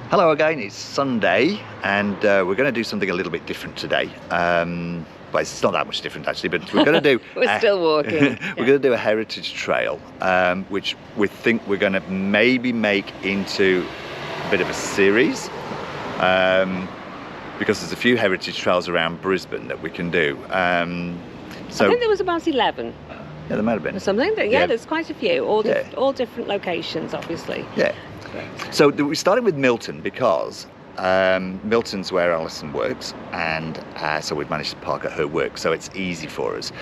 Hello again, it's Sunday and we're going to do something a little bit different today. Well, it's not that much different actually, but we're going to do... We're still walking. We're going to do a heritage trail, which we think we're going to maybe make into a bit of a series. Because there's a few heritage trails around Brisbane that we can do. I think there was about 11. Yeah, there might have been. Or something. Yeah, there's quite a few, all different locations, obviously. Yeah. So we started with Milton because Milton's where Alison works, and so we've managed to park at her work, so it's easy for us.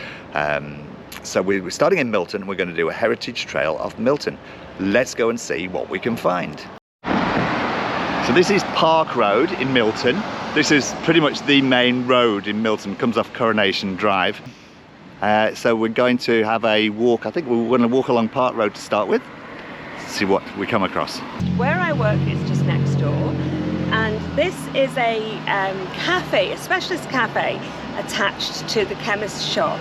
So we're starting in Milton, and we're going to do a heritage trail of Milton. Let's go and see what we can find. So this is Park Road in Milton. This is pretty much the main road in Milton, comes off Coronation Drive. So we're going to have a walk. I think we're going to walk along Park Road to start with. See what we come across. Where I work is just next door, and this is a cafe, a specialist cafe attached to the chemist shop.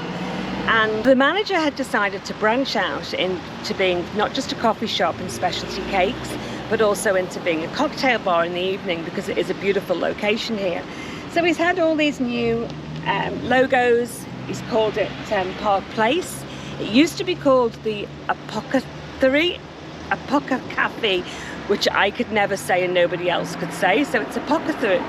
And the manager had decided to branch out into being not just a coffee shop and specialty cakes, but also into being a cocktail bar in the evening, because it is a beautiful location here. So he's had all these new logos. He's called it Park Place. It used to be called the Apothecary Cafe, which I could never say and nobody else could say. So it's Apothecary.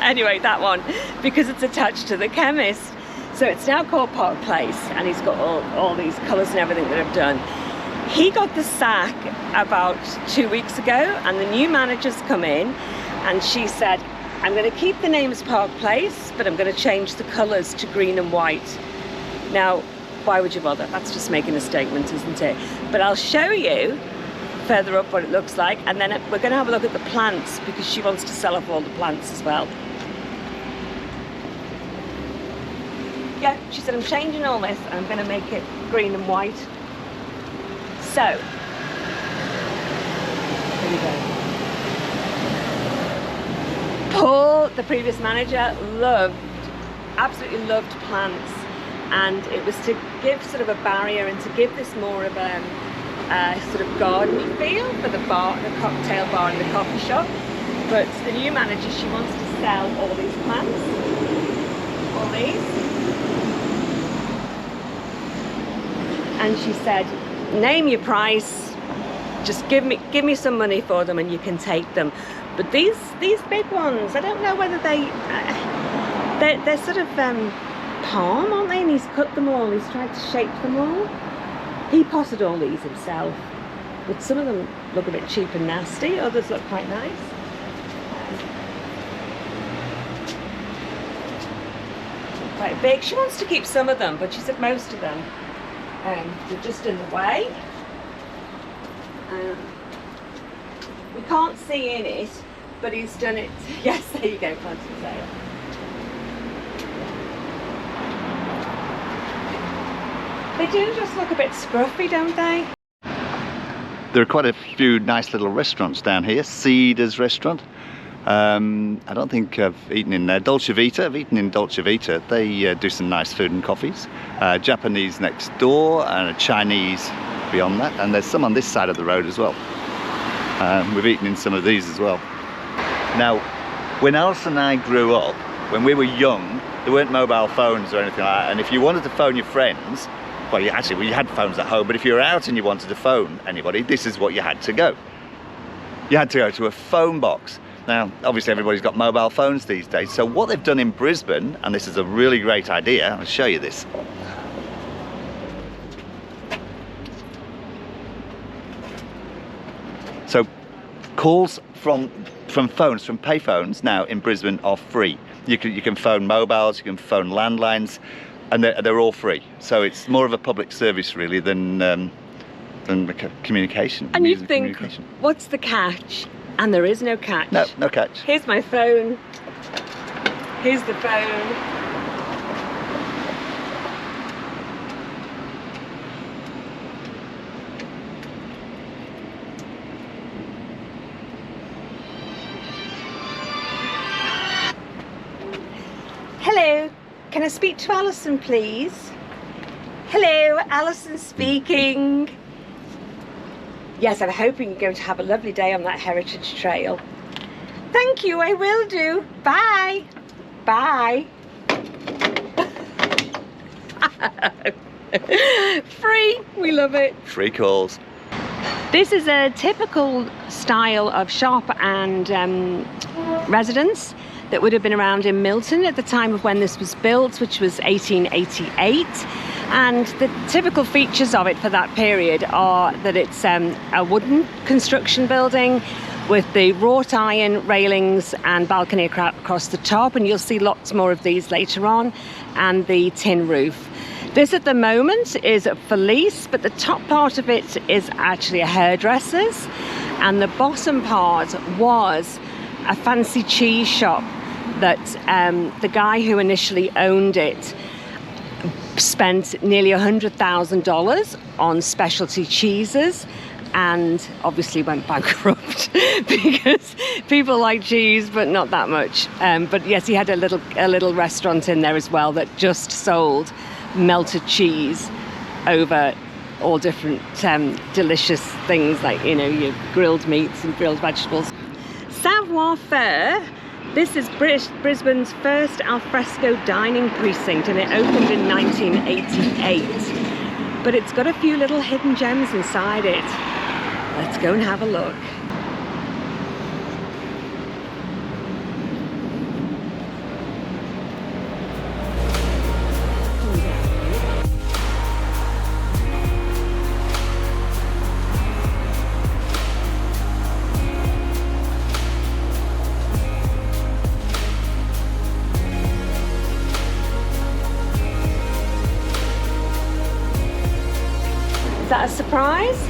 Anyway, that one, because it's attached to the chemist. So it's now called Park Place, and he's got all these colours and everything that I've done. He got the sack about 2 weeks ago, and the new manager's come in, and she said, I'm going to keep the name as Park Place, but I'm going to change the colours to green and white. Now, why would you bother? That's just making a statement, isn't it? But I'll show you further up what it looks like, and then we're going to have a look at the plants, because she wants to sell off all the plants as well. Yeah, she said, I'm changing all this, and I'm going to make it green and white. So, here we go. Paul, the previous manager, absolutely loved plants, and it was to give sort of a barrier and to give this more of a sort of garden-y feel for the bar, the cocktail bar and the coffee shop. But the new manager, she wants to sell all these plants, all these, and she said, name your price, just give me some money for them and you can take them. But these big ones, I don't know whether they're sort of palm, aren't they? And he's cut them all, he's tried to shape them all. He potted all these himself, but some of them look a bit cheap and nasty, others look quite nice. Quite big. She wants to keep some of them, but she said most of them they're just in the way. We can't see in it, but he's done it. Yes, there you go, plants for sale. They do just look a bit scruffy, don't they? There are quite a few nice little restaurants down here. Cedars restaurant. I don't think I've eaten in there. Dolce Vita, I've eaten in Dolce Vita. They do some nice food and coffees. Japanese next door, and a Chinese beyond that. And there's some on this side of the road as well. We've eaten in some of these as well. Now, when Alison and I grew up, when we were young, there weren't mobile phones or anything like that. And if you wanted to phone your friends, well, you had phones at home, but if you were out and you wanted to phone anybody, this is what you had to go. You had to go to a phone box. Now, obviously everybody's got mobile phones these days, so what they've done in Brisbane, and this is a really great idea, I'll show you this. So, calls from phones, from payphones now in Brisbane are free. You can phone mobiles, you can phone landlines, and they're all free. So it's more of a public service really than communication. And you think, what's the catch? And there is no catch. No catch. Here's my phone. Here's the phone. Hello, can I speak to Alison, please? Hello, Alison speaking. yes, I'm hoping you're going to have a lovely day on that heritage trail. Thank you, I will do. Bye. Bye. Free, we love it. Free calls. This is a typical style of shop and residence that would have been around in Milton at the time of when this was built, which was 1888. And the typical features of it for that period are that it's a wooden construction building with the wrought iron railings and balcony across the top, and you'll see lots more of these later on, and the tin roof. This at the moment is for lease, but the top part of it is actually a hairdresser's, and the bottom part was a fancy cheese shop that the guy who initially owned it spent nearly $100,000 on specialty cheeses, and obviously went bankrupt because people like cheese, but not that much. But yes, he had a little restaurant in there as well that just sold melted cheese over all different delicious things, like, you know, your grilled meats and grilled vegetables. Savoir Faire. This is Brisbane's first alfresco dining precinct, and it opened in 1988. But it's got a few little hidden gems inside it. Let's go and have a look. Is that a surprise?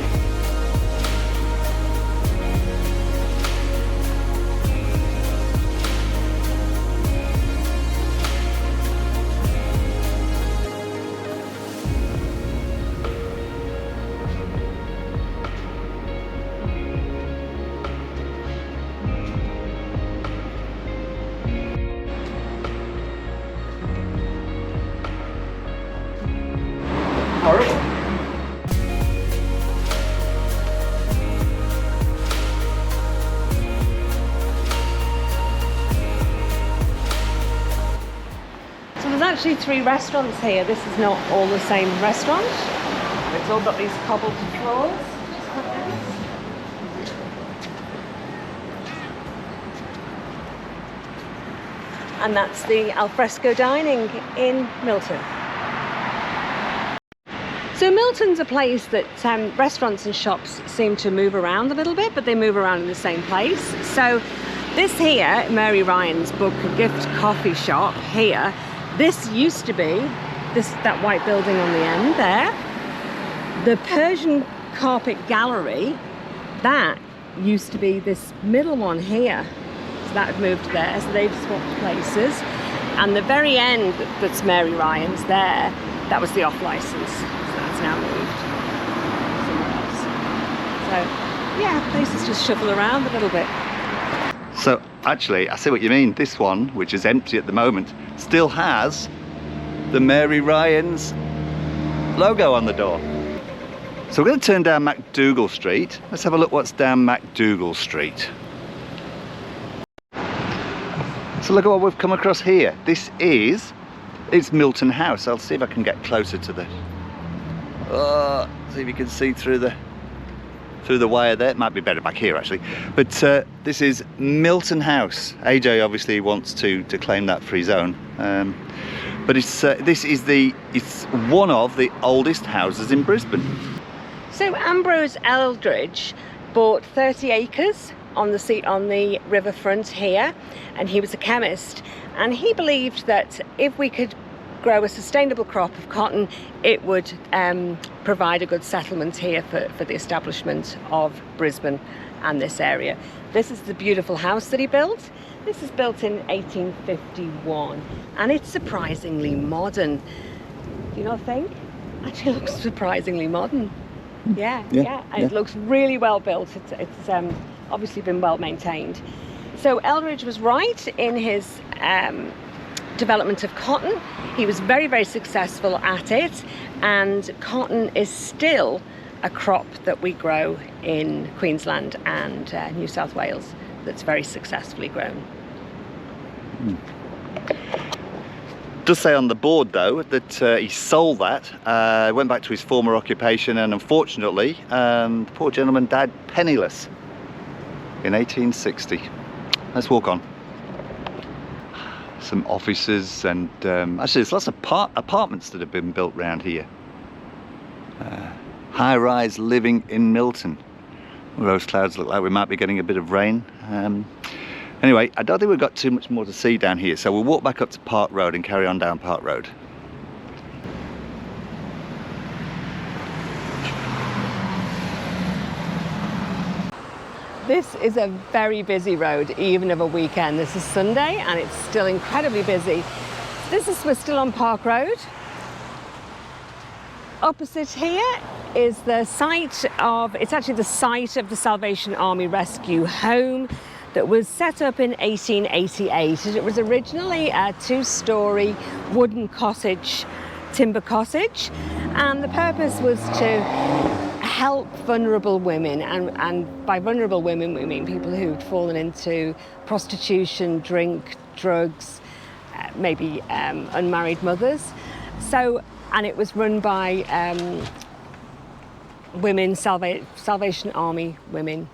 Horrible. So there's actually 3 restaurants here. This is not all the same restaurant. It's all got these cobbled floors. And that's the alfresco dining in Milton. So Milton's a place that restaurants and shops seem to move around a little bit, but they move around in the same place. So this here, Mary Ryan's Book Gift Coffee Shop here, this used to be that white building on the end there. The Persian Carpet Gallery, that used to be this middle one here. So that had moved there, so they've swapped places. And the very end that's Mary Ryan's there, that was the off license. Now moved somewhere else. So yeah, places just shuffle around a little bit. So actually, I see what you mean. This one, which is empty at the moment, still has the Mary Ryan's logo on the door. So we're going to turn down MacDougall Street. Let's have a look what's down MacDougall Street. So look at what we've come across here. It's Milton House. I'll see if I can get closer to the see if you can see through the wire there. It might be better back here actually, but this is Milton House. AJ obviously wants to claim that free zone, but it's one of the oldest houses in Brisbane. So Ambrose Eldridge bought 30 acres on the riverfront here, and he was a chemist, and he believed that if we could grow a sustainable crop of cotton, it would provide a good settlement here for the establishment of Brisbane and this area. This is the beautiful house that he built. This is built in 1851, and it's surprisingly modern. Do you not think? Actually looks surprisingly modern. Yeah. And it looks really well built. It's obviously been well maintained. So Eldridge was right in his development of cotton. He was very, very successful at it, and cotton is still a crop that we grow in Queensland and New South Wales that's very successfully grown. Does say on the board though that he sold that, went back to his former occupation, and unfortunately the poor gentleman died penniless in 1860. Let's walk on. Some offices and actually there's lots of apartments that have been built around here. High-rise living in Milton. Well, those clouds look like we might be getting a bit of rain. Anyway, I don't think we've got too much more to see down here, so we'll walk back up to Park Road and carry on down Park Road. This is a very busy road, even of a weekend. This is Sunday and it's still incredibly busy. We're still on Park Road. Opposite here is the site of, it's actually the site of the Salvation Army Rescue Home that was set up in 1888. It was originally a 2-storey wooden cottage, timber cottage, and the purpose was to help vulnerable women, and by vulnerable women we mean people who'd fallen into prostitution, drink, drugs, maybe unmarried mothers. So, and it was run by women, Salvation Army women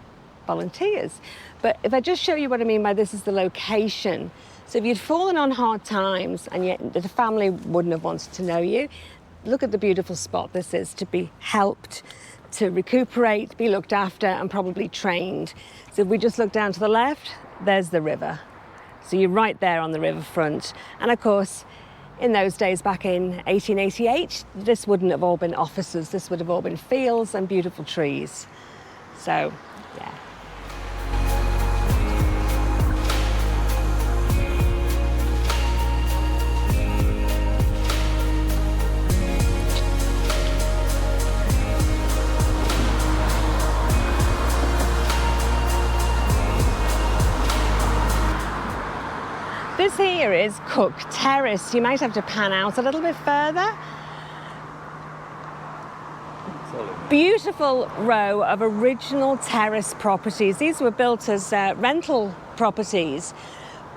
volunteers. But if I just show you what I mean by this is the location. So if you'd fallen on hard times and yet the family wouldn't have wanted to know you, look at the beautiful spot this is to be helped, to recuperate, be looked after and probably trained. So if we just look down to the left, there's the river. So you're right there on the riverfront. And of course, in those days back in 1888, this wouldn't have all been offices, this would have all been fields and beautiful trees. So, yeah. This here is Cook Terrace. You might have to pan out a little bit further. Beautiful row of original terrace properties. These were built as rental properties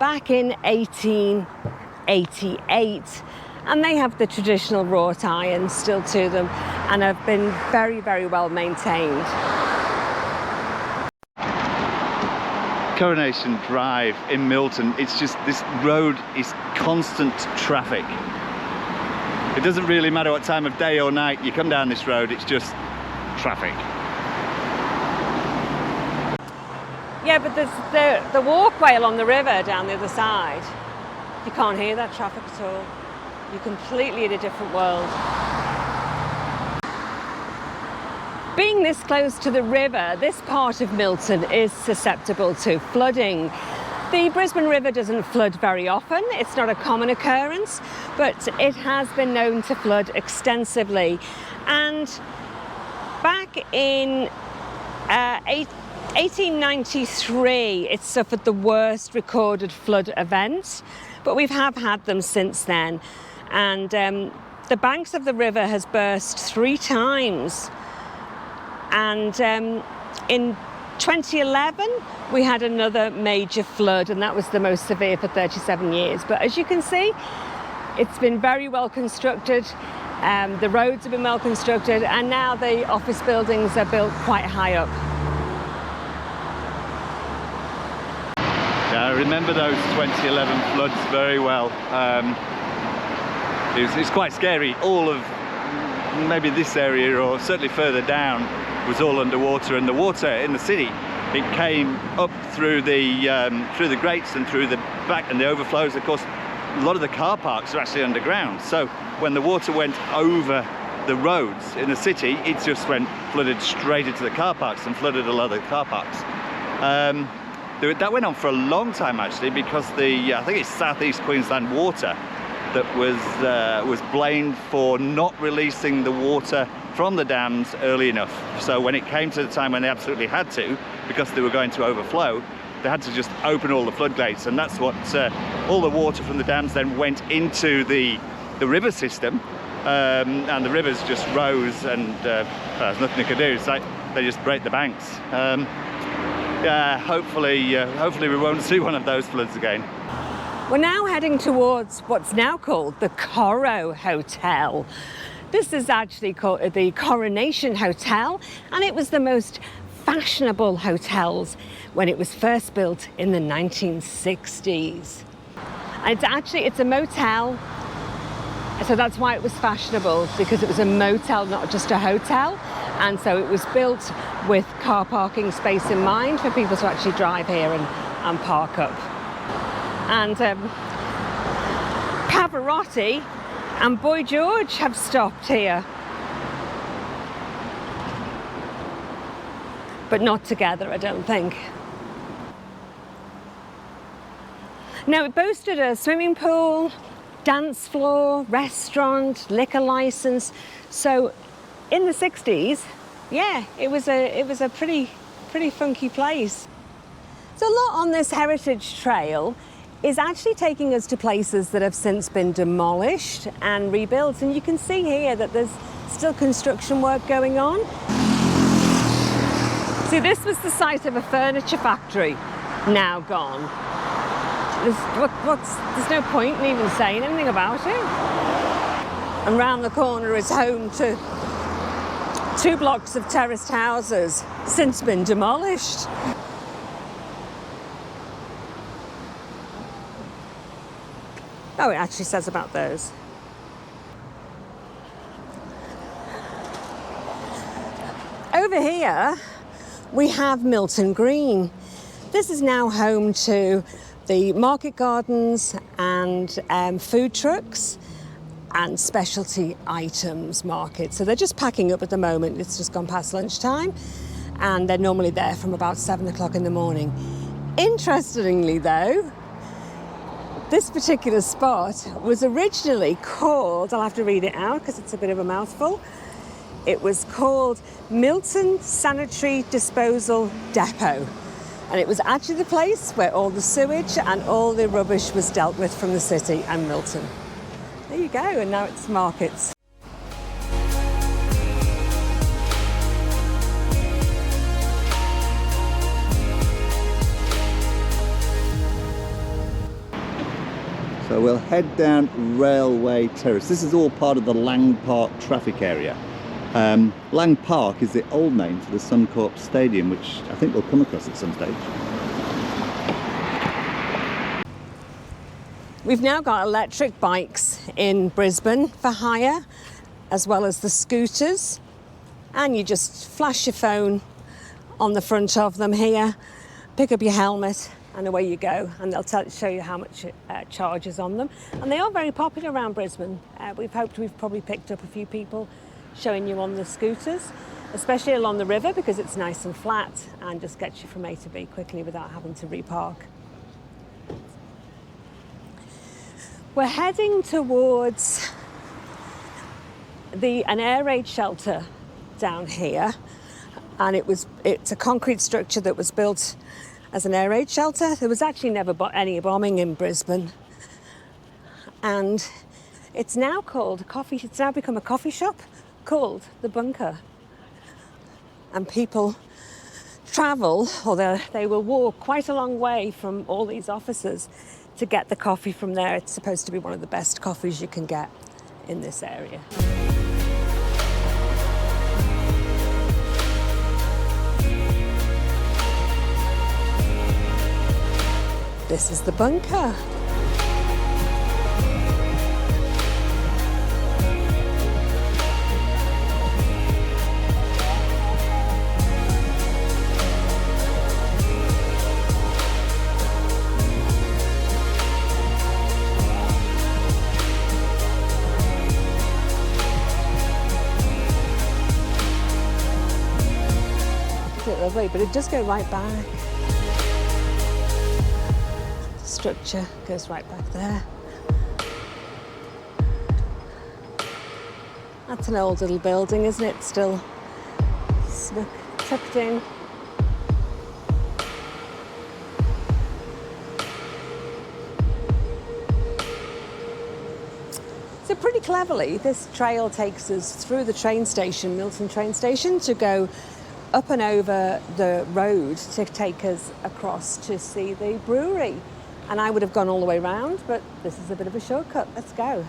back in 1888. And they have the traditional wrought iron still to them and have been very, very well maintained. Coronation Drive in Milton, it's just, this road is constant traffic. It doesn't really matter what time of day or night you come down this road, it's just traffic. Yeah, but there's the walkway along the river down the other side. You can't hear that traffic at all. You're completely in a different world. Being this close to the river, this part of Milton is susceptible to flooding. The Brisbane River doesn't flood very often, it's not a common occurrence, but it has been known to flood extensively. And back in 1893, it suffered the worst recorded flood event, but we have had them since then. And the banks of the river has burst 3 times. And in 2011, we had another major flood, and that was the most severe for 37 years. But as you can see, it's been very well constructed. The roads have been well constructed, and now the office buildings are built quite high up. Yeah, I remember those 2011 floods very well. It's quite scary. All of maybe this area, or certainly further down, was all underwater, and the water in the city, it came up through the grates and through the back and the overflows. Of course, a lot of the car parks are actually underground, so when the water went over the roads in the city, it just flooded straight into the car parks and flooded a lot of the car parks. That went on for a long time actually, because I think it's Southeast Queensland Water that was blamed for not releasing the water from the dams early enough. So when it came to the time when they absolutely had to, because they were going to overflow, they had to just open all the floodgates, and that's what all the water from the dams then went into the river system, and and the rivers just rose, and there's nothing they could do. It's like they just break the banks. Yeah, hopefully we won't see one of those floods again. We're now heading towards what's now called the Coro Hotel. This is actually called the Coronation Hotel, and it was the most fashionable hotels when it was first built in the 1960s. And it's a motel, so that's why it was fashionable, because it was a motel, not just a hotel. And so it was built with car parking space in mind for people to actually drive here and park up. And Pavarotti and Boy George have stopped here. But not together, I don't think. Now, it boasted a swimming pool, dance floor, restaurant, liquor license. So in the 60s, yeah, it was a pretty funky place. So a lot on this heritage trail is actually taking us to places that have since been demolished and rebuilt. And you can see here that there's still construction work going on. See, this was the site of a furniture factory, now gone. There's no point in even saying anything about it. And round the corner is home to 2 blocks of terraced houses, since been demolished. Oh, it actually says about those. Over here, we have Milton Green. This is now home to the market gardens and food trucks and specialty items market. So they're just packing up at the moment. It's just gone past lunchtime, and they're normally there from about 7 o'clock in the morning. Interestingly though, this particular spot was originally called, I'll have to read it out because it's a bit of a mouthful. It was called Milton Sanitary Disposal Depot. And it was actually the place where all the sewage and all the rubbish was dealt with from the city and Milton. There you go, and now it's markets. So we'll head down Railway Terrace. This is all part of the Lang Park traffic area. Lang Park is the old name for the Suncorp Stadium, which I think we'll come across at some stage. We've now got electric bikes in Brisbane for hire, as well as the scooters. And you just flash your phone on the front of them here, pick up your helmet, and away you go. And they'll show you how much charge is on them. And they are very popular around Brisbane. We've probably picked up a few people showing you on the scooters, especially along the river, because it's nice and flat and just gets you from A to B quickly without having to repark. We're heading towards an air raid shelter down here, and it's a concrete structure that was built as an air raid shelter. There was actually never any bombing in Brisbane, and it's now become a coffee shop called The Bunker. And people travel, or they will walk quite a long way from all these offices to get the coffee from there. It's supposed to be one of the best coffees you can get in this area. This is The Bunker. Lovely, but it does go right back. The structure goes right back there. That's an old little building, isn't it? Still tucked in. So So pretty cleverly, this trail takes us through the train station, Milton train station, to go up and over the road to take us across to see the brewery. And I would have gone all the way round, but this is a bit of a shortcut. Let's go.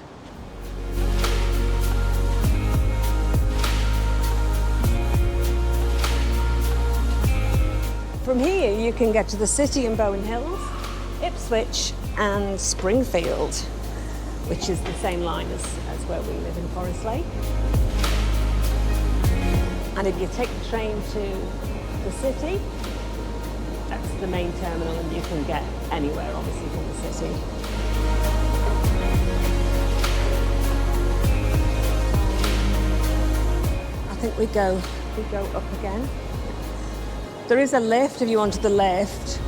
From here, you can get to the city in Bowen Hills, Ipswich and Springfield, which is the same line as where we live in Forest Lake. And if you take the train to the city, that's the main terminal, and you can get anywhere, obviously, from the city. I think we go up again. There is a lift if you wanted the lift.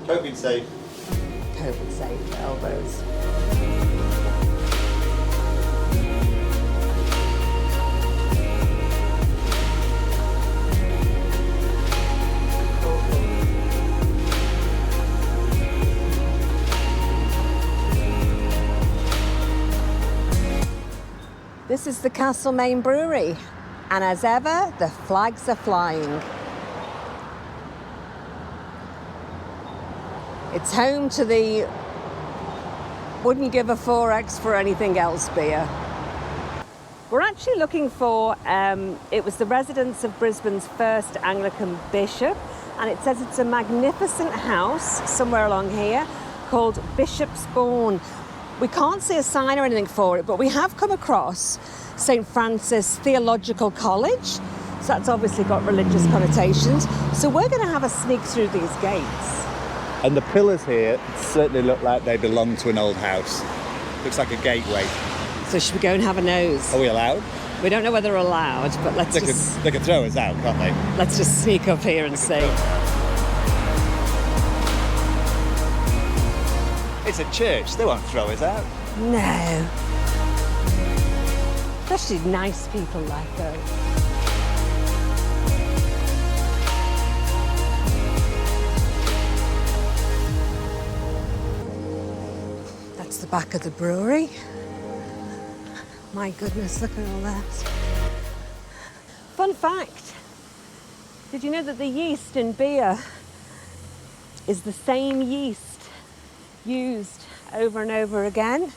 COVID safe. COVID safe elbows. This is the Castlemaine Brewery, and as ever, the flags are flying. It's home to the wouldn't give a 4X for anything else beer. We're actually looking for, it was the residence of Brisbane's first Anglican bishop, and it says it's a magnificent house somewhere along here called Bishop's Bourne. We can't see a sign or anything for it, but we have come across St. Francis Theological College, so that's obviously got religious connotations. So we're going to have a sneak through these gates. And the pillars here certainly look like they belong to an old house. Looks like a gateway. So should we go and have a nose? Are we allowed? We don't know whether we're allowed, but They could throw us out, can't they? Let's just sneak up here and see. It's a church. They won't throw us out. No. Especially nice people like us. That's the back of the brewery. My goodness, look at all that. Fun fact, did you know that the yeast in beer is the same yeast used over and over again?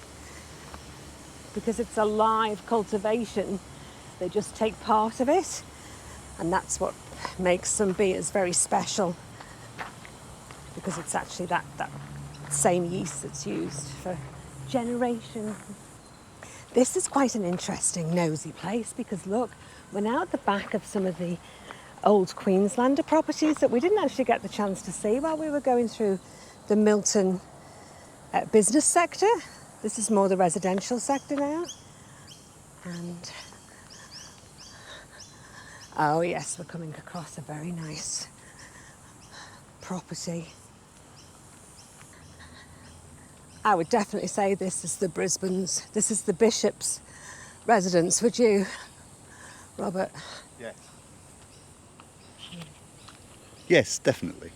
Because it's a live cultivation, they just take part of it, and that's what makes some beers very special, because it's actually that same yeast that's used for generations. This is quite an interesting nosy place, because look, we're now at the back of some of the old Queenslander properties that we didn't actually get the chance to see while we were going through the Milton business sector. This is more the residential sector now. And oh yes, we're coming across a very nice property. I would definitely say this is the bishop's residence, would you, Robert? Yes. Yes, definitely.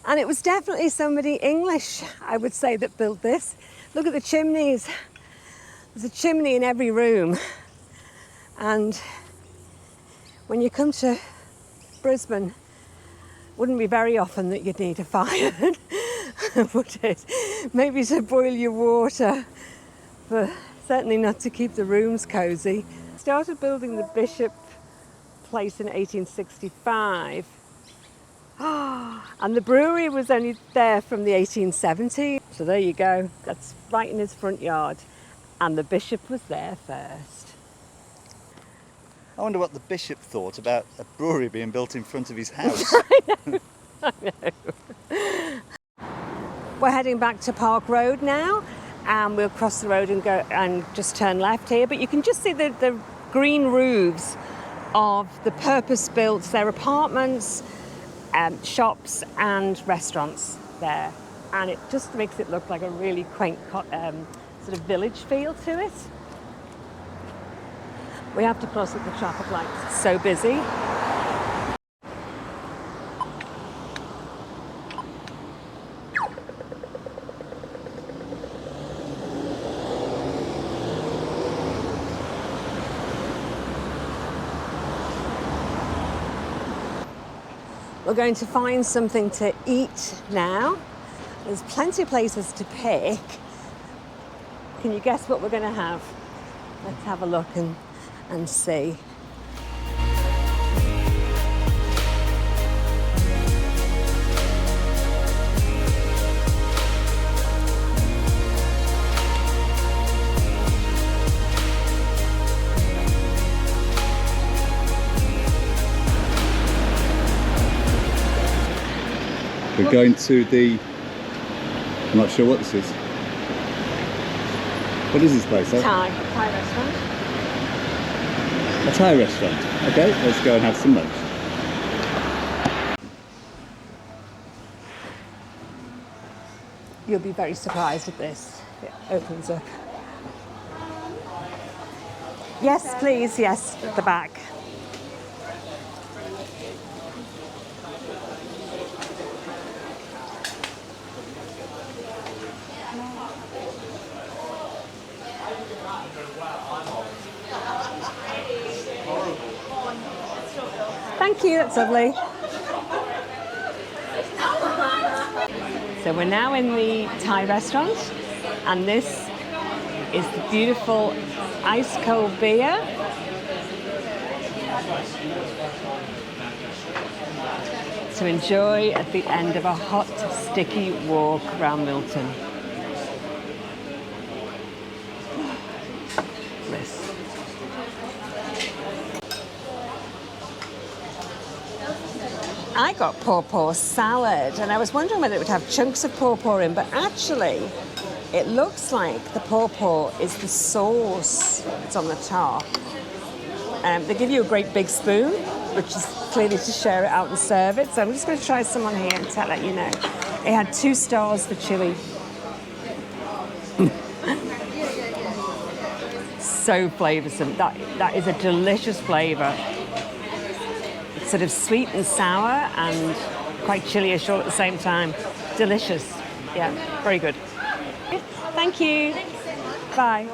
And it was definitely somebody English, I would say, that built this. Look at the chimneys. There's a chimney in every room. And when you come to Brisbane, wouldn't be very often that you'd need a fire, would it? Maybe to boil your water, but certainly not to keep the rooms cosy. Started building the Bishop place in 1865. And the brewery was only there from the 1870s. So there you go, that's right in his front yard. And the bishop was there first. I wonder what the bishop thought about a brewery being built in front of his house. I know. We're heading back to Park Road now, and we'll cross the road and go and just turn left here. But you can just see the green roofs of the purpose-built, their apartments, shops and restaurants there, and it just makes it look like a really quaint sort of village feel to it. We have to cross at the traffic lights, it's so busy. We're going to find something to eat now. There's plenty of places to pick. Can you guess what we're going to have? Let's have a look and see. We're going to the, I'm not sure what this is. What is this place? Thai restaurant. A Thai restaurant. Okay, let's go and have some lunch. You'll be very surprised at this. It opens up. Yes, please, yes, at the back. Thank you, that's lovely. So we're now in the Thai restaurant, and this is the beautiful ice cold beer. To enjoy at the end of a hot, sticky walk around Milton. Bliss. I got pawpaw salad, and I was wondering whether it would have chunks of pawpaw in, but actually it looks like the pawpaw is the sauce that's on the top. They give you a great big spoon, which is clearly to share it out and serve it. So I'm just going to try some on here and let you know. It had 2 stars for chili. So flavoursome. That is a delicious flavour. It's sort of sweet and sour and quite chilly-ish all at the same time. Delicious. Yeah, very good. Thank you. Bye.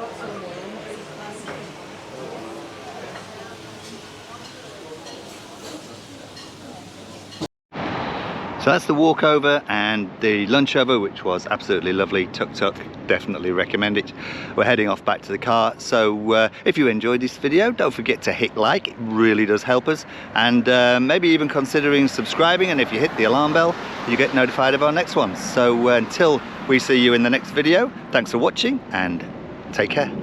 So that's the walkover and the lunch over, which was absolutely lovely. Tuk tuk, definitely recommend it. We're heading off back to the car. So if you enjoyed this video, don't forget to hit like, it really does help us. And maybe even considering subscribing, and if you hit the alarm bell, you get notified of our next ones. So until we see you in the next video, thanks for watching and take care.